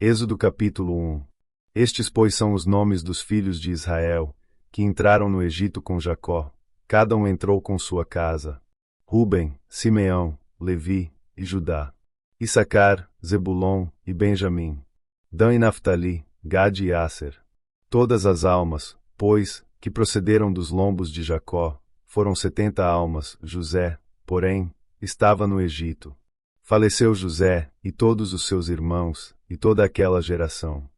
Êxodo capítulo 1. Estes, pois, são os nomes dos filhos de Israel, que entraram no Egito com Jacó. Cada um entrou com sua casa: Ruben, Simeão, Levi e Judá. Issacar, Zebulon e Benjamim. Dan e Naftali, Gade e Asser. Todas as almas, pois, que procederam dos lombos de Jacó, foram 70 almas. José, porém, estava no Egito. Faleceu José, e todos os seus irmãos, e toda aquela geração.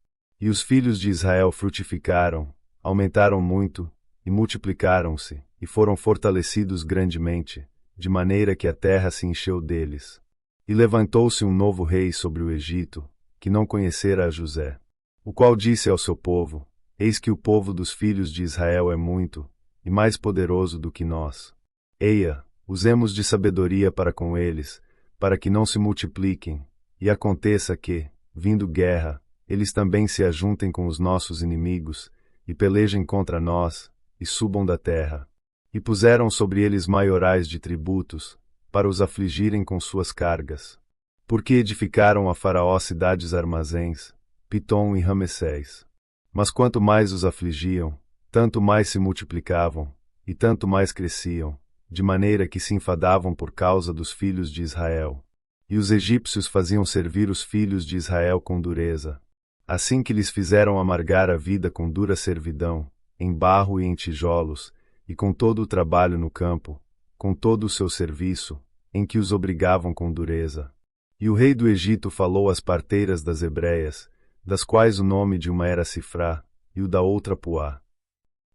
E os filhos de Israel frutificaram, aumentaram muito, e multiplicaram-se, e foram fortalecidos grandemente, de maneira que a terra se encheu deles. E levantou-se um novo rei sobre o Egito, que não conhecera a José. O qual disse ao seu povo: Eis que o povo dos filhos de Israel é muito, e mais poderoso do que nós. Eia, usemos de sabedoria para com eles, para que não se multipliquem, e aconteça que, vindo guerra, eles também se ajuntem com os nossos inimigos, e pelejem contra nós, e subam da terra. E puseram sobre eles maiorais de tributos, para os afligirem com suas cargas. Porque edificaram a Faraó cidades armazéns, Pitom e Ramessés. Mas quanto mais os afligiam, tanto mais se multiplicavam, e tanto mais cresciam, de maneira que se enfadavam por causa dos filhos de Israel. E os egípcios faziam servir os filhos de Israel com dureza. Assim que lhes fizeram amargar a vida com dura servidão, em barro e em tijolos, e com todo o trabalho no campo, com todo o seu serviço, em que os obrigavam com dureza. E o rei do Egito falou às parteiras das hebreias, das quais o nome de uma era Sifrá, e o da outra Puá.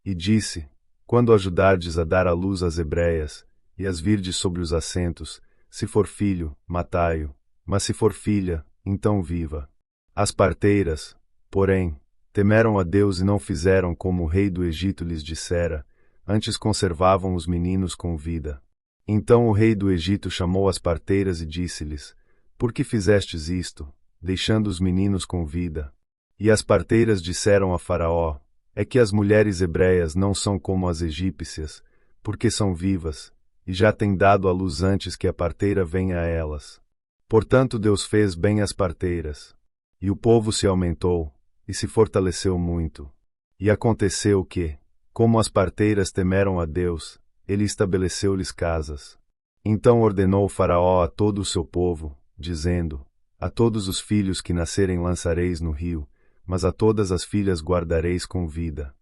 E disse: Quando ajudardes a dar à luz as hebreias, e as virdes sobre os assentos, se for filho, matai-o, mas se for filha, então viva. As parteiras, porém, temeram a Deus e não fizeram como o rei do Egito lhes dissera, antes conservavam os meninos com vida. Então o rei do Egito chamou as parteiras e disse-lhes: Por que fizestes isto, deixando os meninos com vida? E as parteiras disseram a Faraó: É que as mulheres hebreias não são como as egípcias, porque são vivas, e já têm dado à luz antes que a parteira venha a elas. Portanto Deus fez bem às parteiras. E o povo se aumentou, e se fortaleceu muito. E aconteceu que, como as parteiras temeram a Deus, ele estabeleceu-lhes casas. Então ordenou o Faraó a todo o seu povo, dizendo: A todos os filhos que nascerem lançareis no rio, mas a todas as filhas guardareis com vida.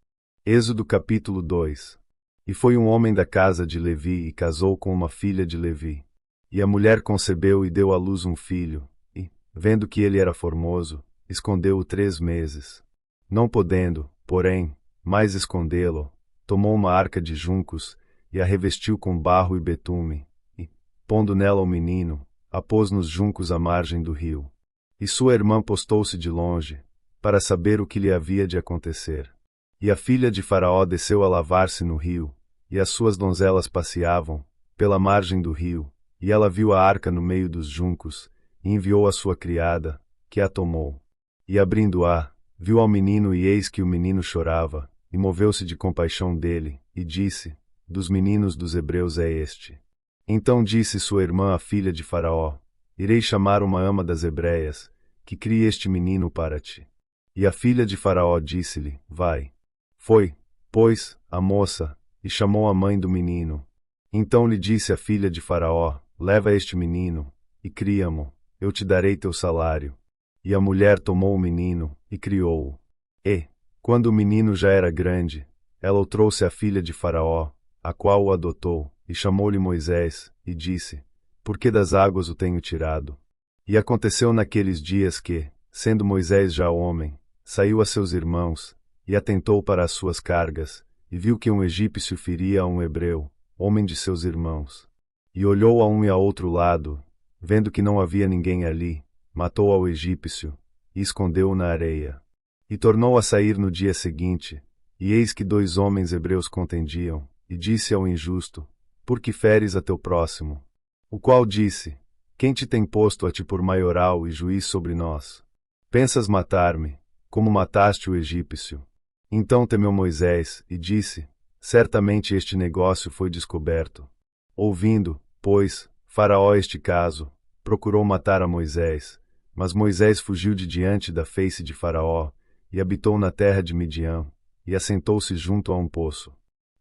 Êxodo capítulo 2. E foi um homem da casa de Levi e casou com uma filha de Levi. E a mulher concebeu e deu à luz um filho, e, vendo que ele era formoso, escondeu-o 3 meses. Não podendo, porém, mais escondê-lo, tomou uma arca de juncos, e a revestiu com barro e betume, e, pondo nela o menino, a pôs nos juncos à margem do rio. E sua irmã postou-se de longe, para saber o que lhe havia de acontecer. E a filha de Faraó desceu a lavar-se no rio, e as suas donzelas passeavam, pela margem do rio, e ela viu a arca no meio dos juncos, e enviou a sua criada, que a tomou. E abrindo-a, viu ao menino e eis que o menino chorava, e moveu-se de compaixão dele, e disse: Dos meninos dos hebreus é este. Então disse sua irmã a filha de Faraó: Irei chamar uma ama das hebreias, que crie este menino para ti. E a filha de Faraó disse-lhe: Vai. Foi, pois, a moça, e chamou a mãe do menino. Então lhe disse a filha de Faraó: Leva este menino, e cria-mo, eu te darei teu salário. E a mulher tomou o menino, e criou-o. E, quando o menino já era grande, ela o trouxe à filha de Faraó, a qual o adotou, e chamou-lhe Moisés, e disse: Por que das águas o tenho tirado? E aconteceu naqueles dias que, sendo Moisés já homem, saiu a seus irmãos, e atentou para as suas cargas, e viu que um egípcio feria a um hebreu, homem de seus irmãos. E olhou a um e a outro lado, vendo que não havia ninguém ali, matou ao egípcio, e escondeu-o na areia. E tornou a sair no dia seguinte, e eis que 2 homens hebreus contendiam, e disse ao injusto: Por que feres a teu próximo? O qual disse: Quem te tem posto a ti por maioral e juiz sobre nós? Pensas matar-me, como mataste o egípcio? Então temeu Moisés, e disse: Certamente este negócio foi descoberto. Ouvindo, pois, Faraó este caso, procurou matar a Moisés, Mas Moisés fugiu de diante da face de Faraó, e habitou na terra de Midian, e assentou-se junto a um poço.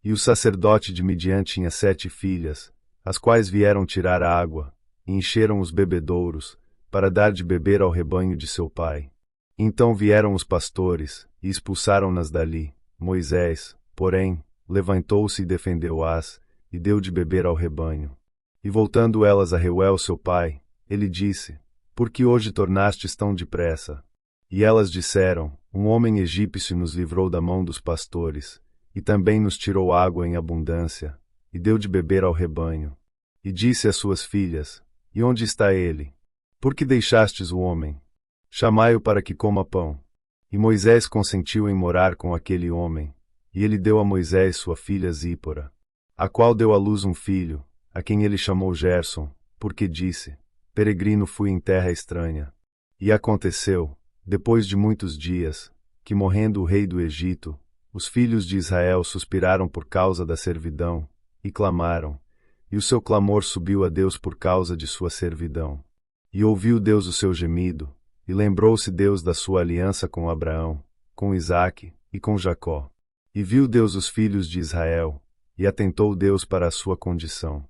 E o sacerdote de Midian tinha 7 filhas, as quais vieram tirar água, e encheram os bebedouros, para dar de beber ao rebanho de seu pai. Então vieram os pastores, e expulsaram-nas dali. Moisés, porém, levantou-se e defendeu-as, e deu de beber ao rebanho. E voltando elas a Reuel seu pai, ele disse: Por que hoje tornastes tão depressa? E elas disseram: Um homem egípcio nos livrou da mão dos pastores, e também nos tirou água em abundância, e deu de beber ao rebanho. E disse às suas filhas: E onde está ele? Por que deixastes o homem? Chamai-o para que coma pão. E Moisés consentiu em morar com aquele homem, e ele deu a Moisés sua filha Zípora, a qual deu à luz um filho, a quem ele chamou Gerson, porque disse: Peregrino fui em terra estranha. E aconteceu, depois de muitos dias, que morrendo o rei do Egito, os filhos de Israel suspiraram por causa da servidão, e clamaram, e o seu clamor subiu a Deus por causa de sua servidão. E ouviu Deus o seu gemido, e lembrou-se Deus da sua aliança com Abraão, com Isaque e com Jacó. E viu Deus os filhos de Israel, e atentou Deus para a sua condição.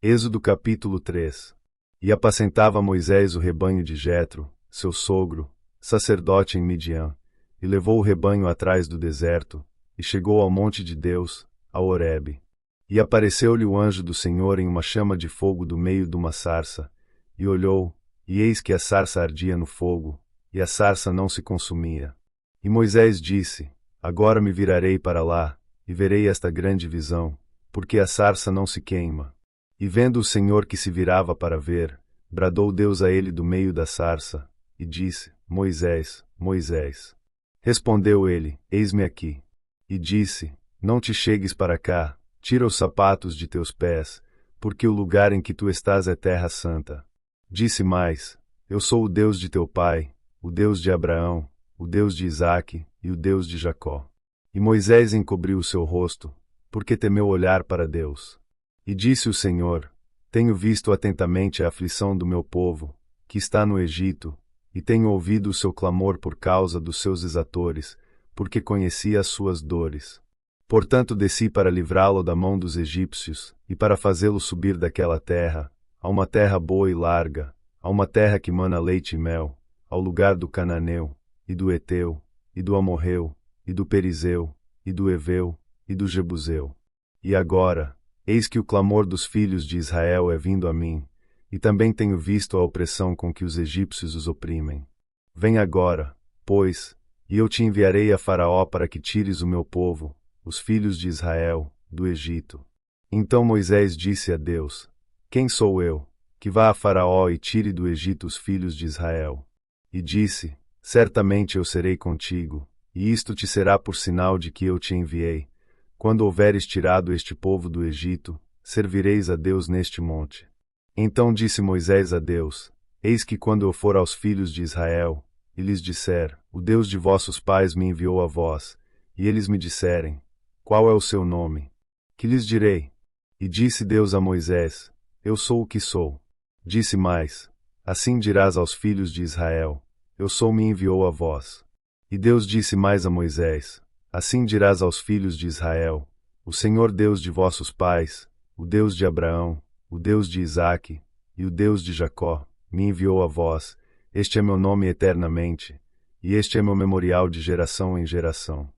Êxodo capítulo 3. E apacentava Moisés o rebanho de Jetro, seu sogro, sacerdote em Midian, e levou o rebanho atrás do deserto, e chegou ao monte de Deus, a Horebe. E apareceu-lhe o anjo do Senhor em uma chama de fogo do meio de uma sarça, e olhou, e eis que a sarça ardia no fogo, e a sarça não se consumia. E Moisés disse: Agora me virarei para lá, e verei esta grande visão, porque a sarça não se queima. E vendo o Senhor que se virava para ver, bradou Deus a ele do meio da sarça, e disse: Moisés, Moisés. Respondeu ele: Eis-me aqui. E disse: Não te chegues para cá, tira os sapatos de teus pés, porque o lugar em que tu estás é terra santa. Disse mais: Eu sou o Deus de teu pai, o Deus de Abraão, o Deus de Isaque e o Deus de Jacó. E Moisés encobriu o seu rosto, porque temeu olhar para Deus. E disse o Senhor: Tenho visto atentamente a aflição do meu povo, que está no Egito, e tenho ouvido o seu clamor por causa dos seus exatores, porque conheci as suas dores. Portanto desci para livrá-lo da mão dos egípcios, e para fazê-lo subir daquela terra, a uma terra boa e larga, a uma terra que mana leite e mel, ao lugar do Cananeu, e do Eteu, e do Amorreu, e do Perizeu, e do Eveu, e do Jebuseu. E agora, eis que o clamor dos filhos de Israel é vindo a mim, e também tenho visto a opressão com que os egípcios os oprimem. Vem agora, pois, e eu te enviarei a Faraó para que tires o meu povo, os filhos de Israel, do Egito. Então Moisés disse a Deus: Quem sou eu, que vá a Faraó e tire do Egito os filhos de Israel? E disse: Certamente eu serei contigo, e isto te será por sinal de que eu te enviei. Quando houveres tirado este povo do Egito, servireis a Deus neste monte. Então disse Moisés a Deus: Eis que quando eu for aos filhos de Israel, e lhes disser: O Deus de vossos pais me enviou a vós, e eles me disserem: Qual é o seu nome? Que lhes direi? E disse Deus a Moisés: Eu sou o que sou. Disse mais: Assim dirás aos filhos de Israel: Eu sou me enviou a vós. E Deus disse mais a Moisés: Assim dirás aos filhos de Israel: O Senhor Deus de vossos pais, o Deus de Abraão, o Deus de Isaque, e o Deus de Jacó, me enviou a vós. Este é meu nome eternamente, e este é meu memorial de geração em geração.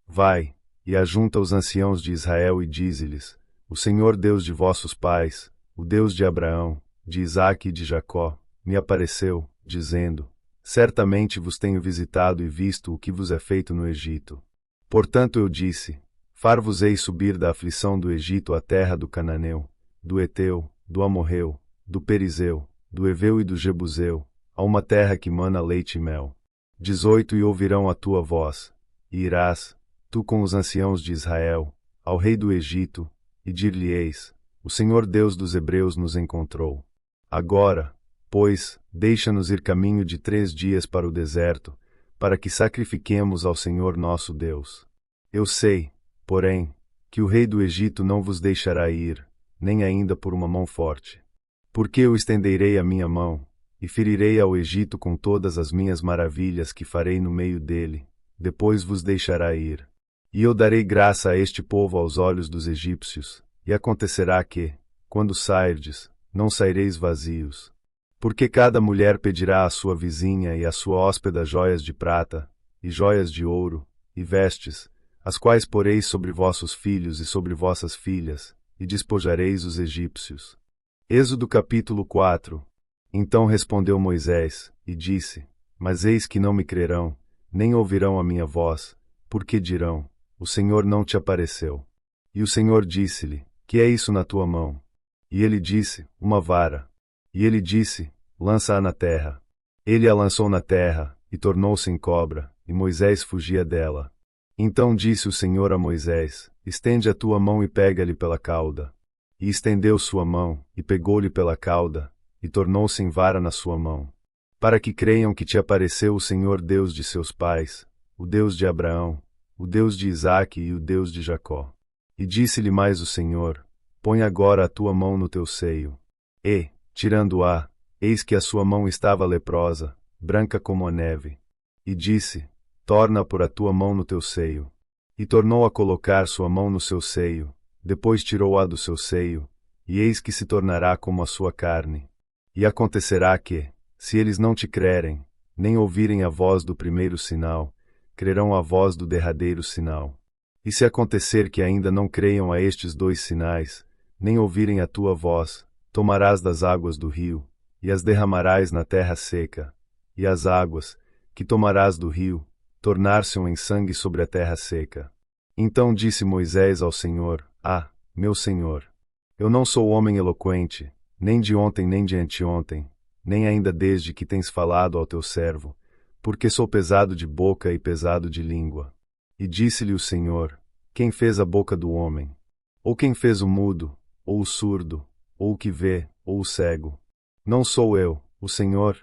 Vai, e ajunta os anciãos de Israel e dize-lhes: O Senhor Deus de vossos pais, o Deus de Abraão, de Isaque e de Jacó, me apareceu, dizendo: Certamente vos tenho visitado e visto o que vos é feito no Egito. Portanto eu disse: Far-vos-ei subir da aflição do Egito à terra do Cananeu, do Eteu, do Amorreu, do Perizeu, do Eveu e do Jebuseu, a uma terra que mana leite e mel. 18 E ouvirão a tua voz, e irás, tu com os anciãos de Israel, ao rei do Egito, e dir-lhe-eis: O Senhor Deus dos Hebreus nos encontrou. Agora, pois, deixa-nos ir caminho de 3 dias para o deserto, para que sacrifiquemos ao Senhor nosso Deus. Eu sei, porém, que o rei do Egito não vos deixará ir, nem ainda por uma mão forte. Porque eu estenderei a minha mão, e ferirei ao Egito com todas as minhas maravilhas que farei no meio dele, depois vos deixará ir. E eu darei graça a este povo aos olhos dos egípcios, e acontecerá que, quando sairdes, não saireis vazios. Porque cada mulher pedirá à sua vizinha e à sua hóspeda joias de prata, e joias de ouro, e vestes, as quais poreis sobre vossos filhos e sobre vossas filhas, e despojareis os egípcios. Êxodo capítulo 4. Então respondeu Moisés, e disse: Mas eis que não me crerão, nem ouvirão a minha voz, porque dirão: O Senhor não te apareceu. E o Senhor disse-lhe: Que é isso na tua mão? E ele disse: Uma vara. E ele disse: Lança-a na terra. Ele a lançou na terra, e tornou-se em cobra, e Moisés fugia dela. Então disse o Senhor a Moisés: Estende a tua mão e pega-lhe pela cauda. E estendeu sua mão, e pegou-lhe pela cauda, e tornou-se em vara na sua mão. Para que creiam que te apareceu o Senhor Deus de seus pais, o Deus de Abraão, o Deus de Isaque e o Deus de Jacó. E disse-lhe mais o Senhor: Põe agora a tua mão no teu seio. E, tirando-a, eis que a sua mão estava leprosa, branca como a neve. E disse: Torna a pôr a tua mão no teu seio. E tornou a colocar sua mão no seu seio, depois tirou-a do seu seio, e eis que se tornará como a sua carne. E acontecerá que, se eles não te crerem, nem ouvirem a voz do primeiro sinal, crerão a voz do derradeiro sinal. E se acontecer que ainda não creiam a estes dois sinais, nem ouvirem a tua voz, tomarás das águas do rio, e as derramarás na terra seca, e as águas, que tomarás do rio, tornar-se-ão em sangue sobre a terra seca. Então disse Moisés ao Senhor: Ah, meu Senhor! Eu não sou homem eloquente, nem de ontem nem de anteontem, nem ainda desde que tens falado ao teu servo, porque sou pesado de boca e pesado de língua. E disse-lhe o Senhor: Quem fez a boca do homem? Ou quem fez o mudo, ou o surdo, ou o que vê, ou o cego? Não sou eu, o Senhor?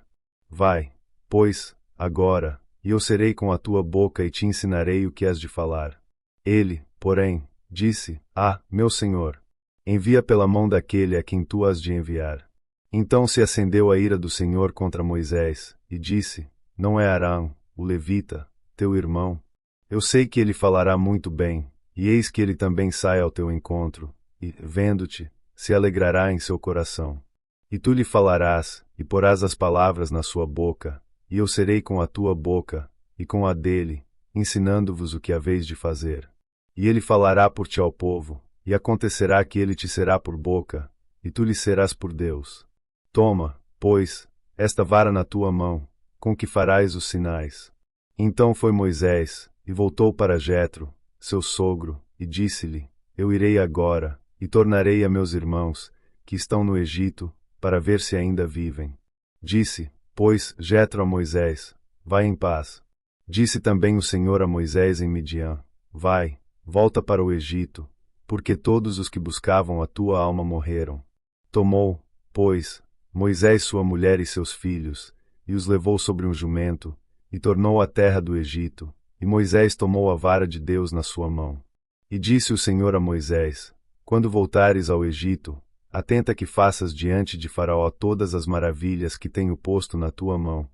Vai, pois, agora, e eu serei com a tua boca e te ensinarei o que has de falar. Ele, porém, disse: Ah, meu Senhor! Envia pela mão daquele a quem tu has de enviar. Então se acendeu a ira do Senhor contra Moisés, e disse: Não é Arão, o levita, teu irmão? Eu sei que ele falará muito bem, e eis que ele também sai ao teu encontro, e, vendo-te, se alegrará em seu coração. E tu lhe falarás, e porás as palavras na sua boca, e eu serei com a tua boca, e com a dele, ensinando-vos o que haveis de fazer. E ele falará por ti ao povo, e acontecerá que ele te será por boca, e tu lhe serás por Deus. Toma, pois, esta vara na tua mão, com que farás os sinais. Então foi Moisés, e voltou para Jetro, seu sogro, e disse-lhe: Eu irei agora, e tornarei a meus irmãos, que estão no Egito, para ver se ainda vivem. Disse, pois, Jetro a Moisés: Vai em paz. Disse também o Senhor a Moisés em Midian: Vai, volta para o Egito, porque todos os que buscavam a tua alma morreram. Tomou, pois, Moisés sua mulher e seus filhos, e os levou sobre um jumento, e tornou à terra do Egito, e Moisés tomou a vara de Deus na sua mão. E disse o Senhor a Moisés: Quando voltares ao Egito, atenta que faças diante de Faraó todas as maravilhas que tenho posto na tua mão,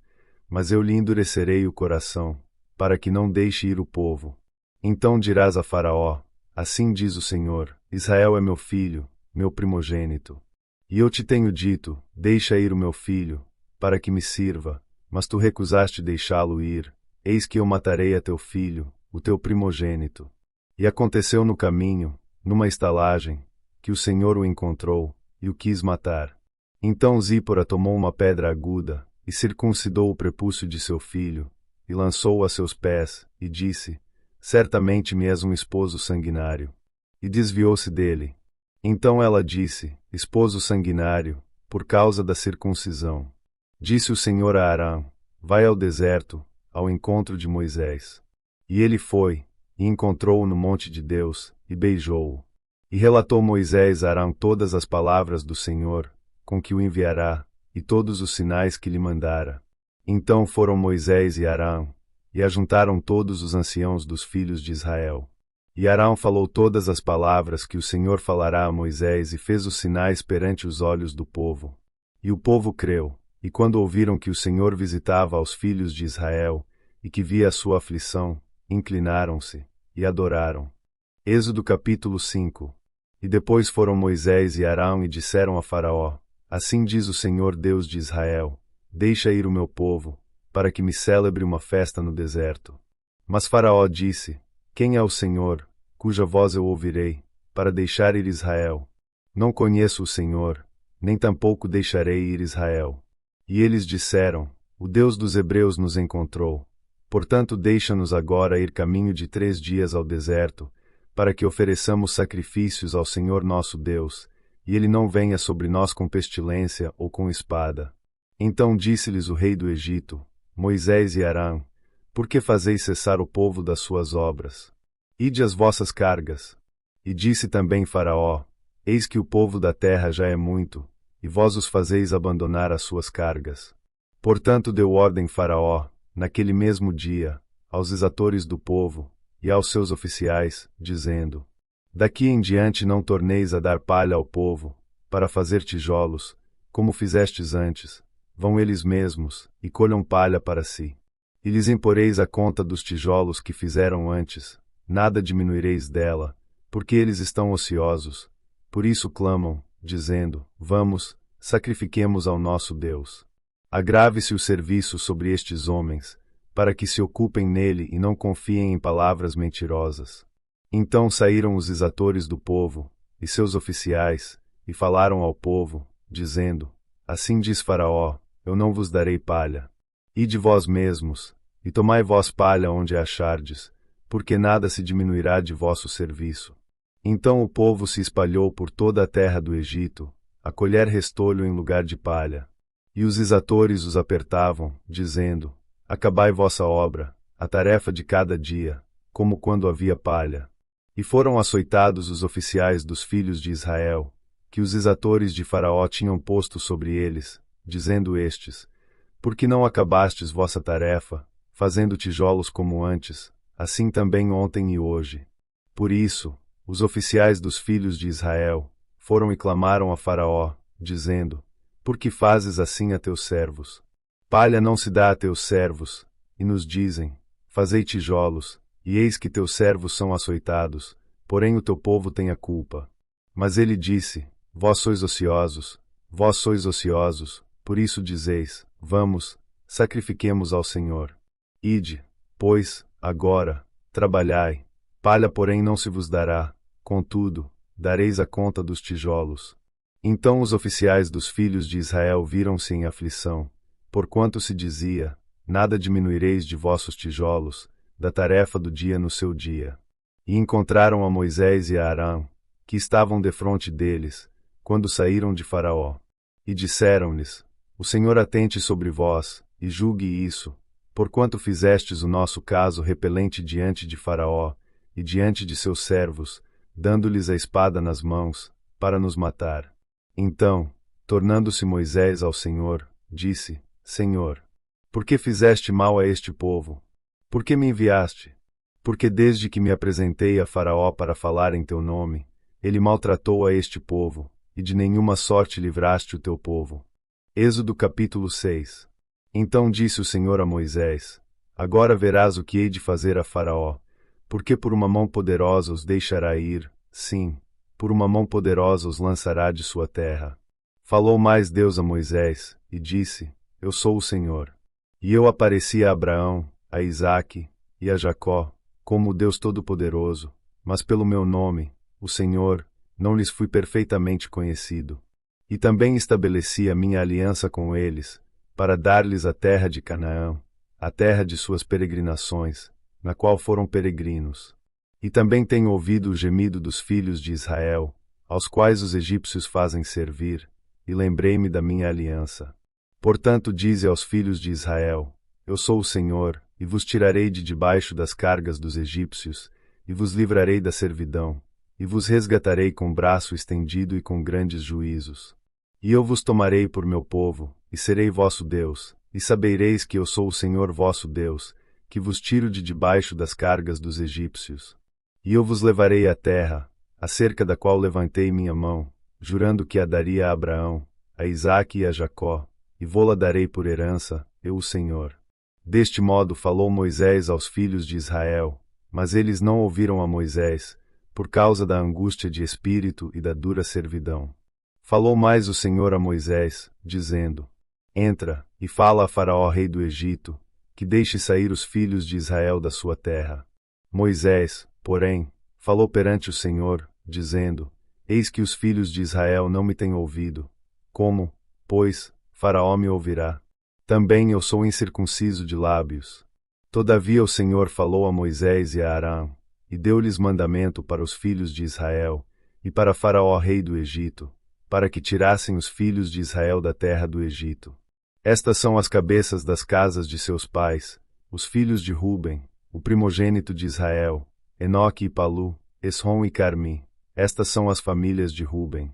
mas eu lhe endurecerei o coração, para que não deixe ir o povo. Então dirás a Faraó: Assim diz o Senhor: Israel é meu filho, meu primogênito. E eu te tenho dito: Deixa ir o meu filho, para que me sirva, mas tu recusaste deixá-lo ir. Eis que eu matarei a teu filho, o teu primogênito. E aconteceu no caminho, numa estalagem, que o Senhor o encontrou, e o quis matar. Então Zípora tomou uma pedra aguda, e circuncidou o prepúcio de seu filho, e lançou-o a seus pés, e disse: Certamente me és um esposo sanguinário. E desviou-se dele. Então ela disse: Esposo sanguinário, por causa da circuncisão. Disse o Senhor a Arão: Vai ao deserto, ao encontro de Moisés. E ele foi, e encontrou-o no monte de Deus, e beijou-o. E relatou Moisés a Arão todas as palavras do Senhor, com que o enviará, e todos os sinais que lhe mandara. Então foram Moisés e Arão, e ajuntaram todos os anciãos dos filhos de Israel. E Arão falou todas as palavras que o Senhor falará a Moisés e fez os sinais perante os olhos do povo. E o povo creu, E quando ouviram que o Senhor visitava aos filhos de Israel, e que via a sua aflição, inclinaram-se, e adoraram. Êxodo capítulo 5. E depois foram Moisés e Arão e disseram a Faraó: Assim diz o Senhor Deus de Israel: Deixa ir o meu povo, para que me celebre uma festa no deserto. Mas Faraó disse: Quem é o Senhor, cuja voz eu ouvirei, para deixar ir Israel? Não conheço o Senhor, nem tampouco deixarei ir Israel. E eles disseram: O Deus dos Hebreus nos encontrou. Portanto, deixa-nos agora ir caminho de 3 dias ao deserto, para que ofereçamos sacrifícios ao Senhor nosso Deus, e ele não venha sobre nós com pestilência ou com espada. Então disse-lhes o rei do Egito: Moisés e Arão, por que fazeis cessar o povo das suas obras? Ide as vossas cargas. E disse também Faraó: Eis que o povo da terra já é muito, e vós os fazeis abandonar as suas cargas. Portanto deu ordem Faraó, naquele mesmo dia, aos exatores do povo, e aos seus oficiais, dizendo: Daqui em diante não torneis a dar palha ao povo, para fazer tijolos, como fizestes antes, vão eles mesmos, e colham palha para si. E lhes imporeis a conta dos tijolos que fizeram antes, nada diminuireis dela, porque eles estão ociosos. Por isso clamam, dizendo: Vamos, sacrifiquemos ao nosso Deus. Agrave-se o serviço sobre estes homens, para que se ocupem nele e não confiem em palavras mentirosas. Então saíram os exatores do povo, e seus oficiais, e falaram ao povo, dizendo: Assim diz Faraó: Eu não vos darei palha. Ide vós mesmos, e tomai vós palha onde a achardes, porque nada se diminuirá de vosso serviço. Então o povo se espalhou por toda a terra do Egito, a colher restolho em lugar de palha. E os exatores os apertavam, dizendo: Acabai vossa obra, a tarefa de cada dia, como quando havia palha. E foram açoitados os oficiais dos filhos de Israel, que os exatores de Faraó tinham posto sobre eles, dizendo estes: Por que não acabastes vossa tarefa, fazendo tijolos como antes, assim também ontem e hoje? Por isso, os oficiais dos filhos de Israel foram e clamaram a Faraó, dizendo: Por que fazes assim a teus servos? Palha não se dá a teus servos, e nos dizem: Fazei tijolos, e eis que teus servos são açoitados, porém o teu povo tem a culpa. Mas ele disse: vós sois ociosos, por isso dizeis: Vamos, sacrifiquemos ao Senhor. Ide, pois, agora, trabalhai, palha porém não se vos dará, contudo, dareis a conta dos tijolos. Então os oficiais dos filhos de Israel viram-se em aflição, porquanto se dizia: Nada diminuireis de vossos tijolos, da tarefa do dia no seu dia. E encontraram a Moisés e a Arão, que estavam defronte deles, quando saíram de Faraó. E disseram-lhes: O Senhor atente sobre vós, e julgue isso, porquanto fizestes o nosso caso repelente diante de Faraó, e diante de seus servos, dando-lhes a espada nas mãos, para nos matar. Então, tornando-se Moisés ao Senhor, disse: Senhor, por que fizeste mal a este povo? Por que me enviaste? Porque desde que me apresentei a Faraó para falar em teu nome, ele maltratou a este povo, e de nenhuma sorte livraste o teu povo. Êxodo capítulo 6. Então disse o Senhor a Moisés: Agora verás o que hei de fazer a Faraó, porque por uma mão poderosa os deixará ir, sim, por uma mão poderosa os lançará de sua terra. Falou mais Deus a Moisés, e disse: Eu sou o Senhor. E eu apareci a Abraão, a Isaque e a Jacó, como o Deus Todo-Poderoso, mas pelo meu nome, o Senhor, não lhes fui perfeitamente conhecido. E também estabeleci a minha aliança com eles, para dar-lhes a terra de Canaã, a terra de suas peregrinações, na qual foram peregrinos. E também tenho ouvido o gemido dos filhos de Israel, aos quais os egípcios fazem servir, e lembrei-me da minha aliança. Portanto dize aos filhos de Israel: Eu sou o Senhor, e vos tirarei de debaixo das cargas dos egípcios, e vos livrarei da servidão, e vos resgatarei com braço estendido e com grandes juízos. E eu vos tomarei por meu povo, e serei vosso Deus, e sabereis que eu sou o Senhor vosso Deus, que vos tiro de debaixo das cargas dos egípcios. E eu vos levarei à terra, acerca da qual levantei minha mão, jurando que a daria a Abraão, a Isaque e a Jacó, e vô-la darei por herança, eu o Senhor. Deste modo falou Moisés aos filhos de Israel, mas eles não ouviram a Moisés, por causa da angústia de espírito e da dura servidão. Falou mais o Senhor a Moisés, dizendo: Entra, e fala a Faraó rei do Egito, que deixe sair os filhos de Israel da sua terra. Moisés, porém, falou perante o Senhor, dizendo: Eis que os filhos de Israel não me têm ouvido. Como, pois, Faraó me ouvirá? Também eu sou incircunciso de lábios. Todavia o Senhor falou a Moisés e a Arão, e deu-lhes mandamento para os filhos de Israel, e para Faraó rei do Egito, para que tirassem os filhos de Israel da terra do Egito. Estas são as cabeças das casas de seus pais, os filhos de Ruben, o primogênito de Israel, Enoque e Palu, Esrom e Carmi. Estas são as famílias de Ruben.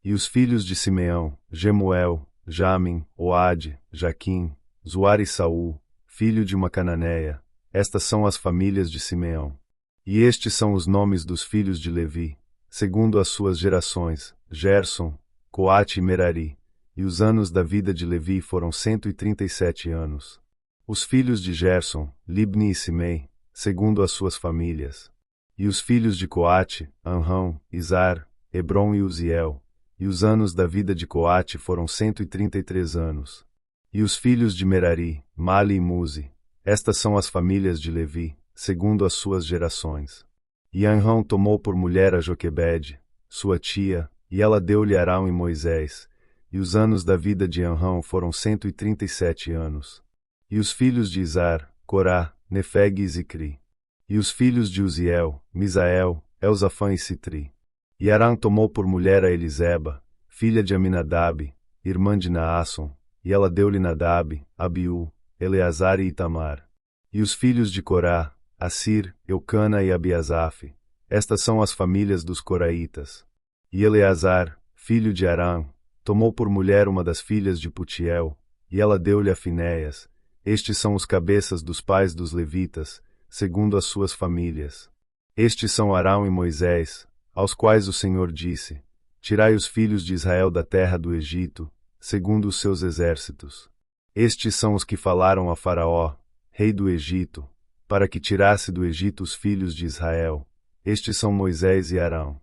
E os filhos de Simeão, Gemuel, Jamin, Oade, Jaquim, Zuar e Saul, filho de uma cananeia. Estas são as famílias de Simeão. E estes são os nomes dos filhos de Levi, segundo as suas gerações, Gerson, Coate e Merari. E os anos da vida de Levi foram 137 anos. Os filhos de Gerson, Libni e Simei, segundo as suas famílias. E os filhos de Coate, Anrão, Izar, Hebron e Uziel. E os anos da vida de Coate foram 133 anos. E os filhos de Merari, Mali e Muzi. Estas são as famílias de Levi, segundo as suas gerações. E Anrão tomou por mulher a Joquebede, sua tia, e ela deu-lhe Arão e Moisés. E os anos da vida de Anrão foram 137 anos. E os filhos de Izar, Corá, Nefeg e Zicri. E os filhos de Uziel, Misael, Elzafã e Citri. E Arão tomou por mulher a Eliseba, filha de Aminadab, irmã de Naasson, e ela deu-lhe Nadab, Abiú, Eleazar e Itamar. E os filhos de Corá, Assir, Eucana e Abiasaf. Estas são as famílias dos coraitas. E Eleazar, filho de Arão, tomou por mulher uma das filhas de Putiel, e ela deu-lhe a Finéias. Estes são os cabeças dos pais dos levitas, segundo as suas famílias. Estes são Arão e Moisés, aos quais o Senhor disse: Tirai os filhos de Israel da terra do Egito, segundo os seus exércitos. Estes são os que falaram a Faraó, rei do Egito, para que tirasse do Egito os filhos de Israel. Estes são Moisés e Arão.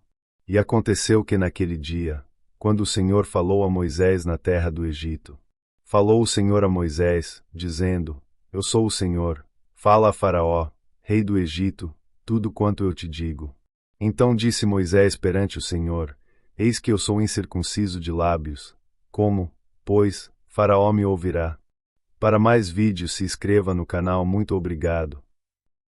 E aconteceu que naquele dia, quando o Senhor falou a Moisés na terra do Egito, falou o Senhor a Moisés, dizendo: Eu sou o Senhor, fala a Faraó, rei do Egito, tudo quanto eu te digo. Então disse Moisés perante o Senhor: Eis que eu sou incircunciso de lábios. Como, pois, Faraó me ouvirá? Para mais vídeos se inscreva no canal. Muito obrigado.